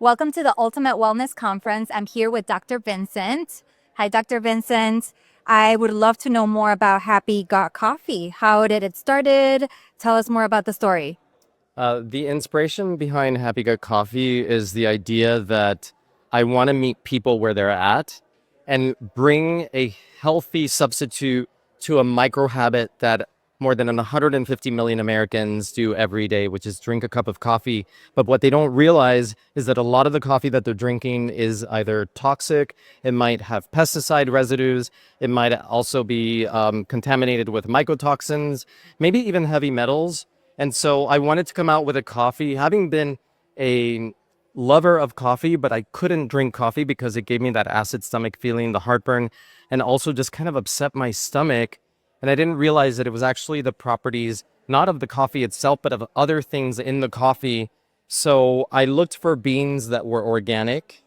Welcome to the Ultimate Wellness Conference. I'm here with Dr. Vincent. Hi, Dr. Vincent. I would love to know more about Happy Got Coffee. How did it started? Tell us more about the story. The inspiration behind Happy Gut Coffee is the idea that I want to meet people where they're at and bring a healthy substitute to a micro habit that more than 150 million Americans do every day, which is drink a cup of coffee. But what they don't realize is that a lot of the coffee that they're drinking is either toxic, it might have pesticide residues, it might also be contaminated with mycotoxins, maybe even heavy metals. And so I wanted to come out with a coffee, having been a lover of coffee, but I couldn't drink coffee because it gave me that acid stomach feeling, the heartburn, and also just kind of upset my stomach. And I didn't realize that it was actually the properties, not of the coffee itself, but of other things in the coffee. So I looked for beans that were organic,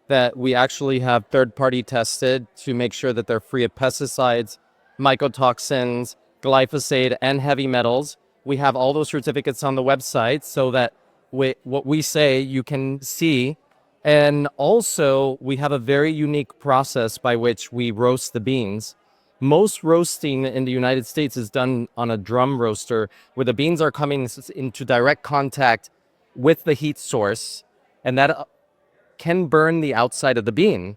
that we actually have third-party tested to make sure that they're free of pesticides, mycotoxins, glyphosate, and heavy metals. We have all those certificates on the website so that what we say you can see. And also, we have a very unique process by which we roast the beans. Most roasting in the United States is done on a drum roaster where the beans are coming into direct contact with the heat source, and that can burn the outside of the bean.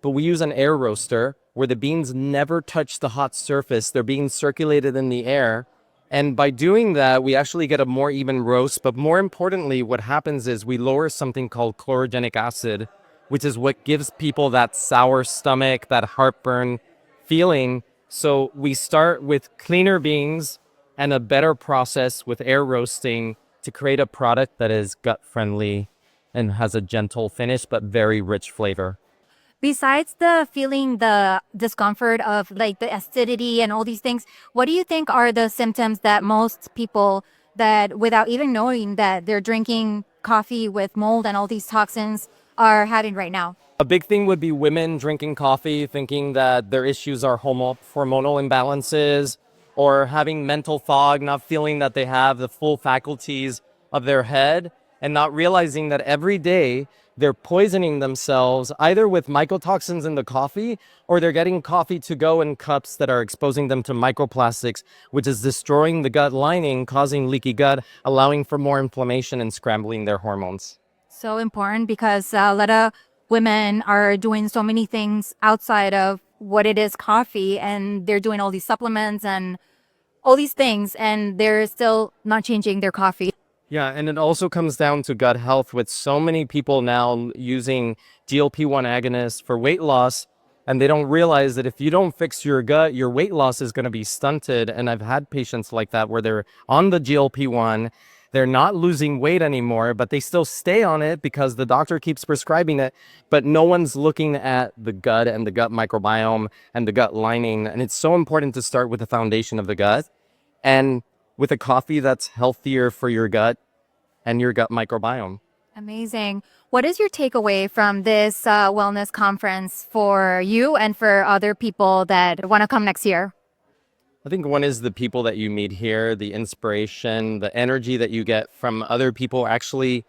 But we use an air roaster where the beans never touch the hot surface. They're being circulated in the air. And by doing that, we actually get a more even roast. But more importantly, what happens is we lower something called chlorogenic acid, which is what gives people that sour stomach, that heartburn feeling. So we start with cleaner beans and a better process with air roasting to create a product that is gut friendly and has a gentle finish, but very rich flavor. Besides the feeling the discomfort of like the acidity and all these things, what do you think are the symptoms that most people that without even knowing that they're drinking coffee with mold and all these toxins are having right now? A big thing would be women drinking coffee, thinking that their issues are hormonal imbalances or having mental fog, not feeling that they have the full faculties of their head and not realizing that every day they're poisoning themselves either with mycotoxins in the coffee or they're getting coffee to go in cups that are exposing them to microplastics, which is destroying the gut lining, causing leaky gut, allowing for more inflammation and scrambling their hormones. So important because a lot of women are doing so many things outside of what it is coffee, and they're doing all these supplements and all these things, and they're still not changing their coffee. Yeah, and it also comes down to gut health with so many people now using GLP-1 agonists for weight loss, and they don't realize that if you don't fix your gut, your weight loss is going to be stunted. And I've had patients like that where they're on the GLP-1, they're not losing weight anymore, but they still stay on it because the doctor keeps prescribing it, but no one's looking at the gut and the gut microbiome and the gut lining. And it's so important to start with the foundation of the gut and with a coffee that's healthier for your gut and your gut microbiome. Amazing. What is your takeaway from this wellness conference for you and for other people that want to come next year? I think one is the people that you meet here, the inspiration, the energy that you get from other people actually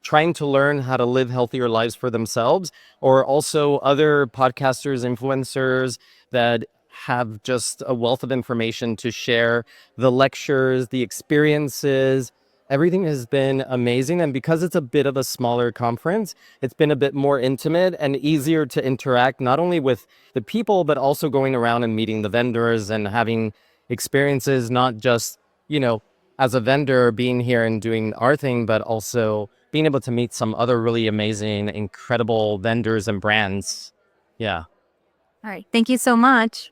trying to learn how to live healthier lives for themselves, or also other podcasters, influencers that have just a wealth of information to share, the lectures, the experiences. Everything has been amazing. And because it's a bit of a smaller conference, it's been a bit more intimate and easier to interact, not only with the people, but also going around and meeting the vendors and having experiences, not just, as a vendor being here and doing our thing, but also being able to meet some other really amazing, incredible vendors and brands. Yeah. All right. Thank you so much.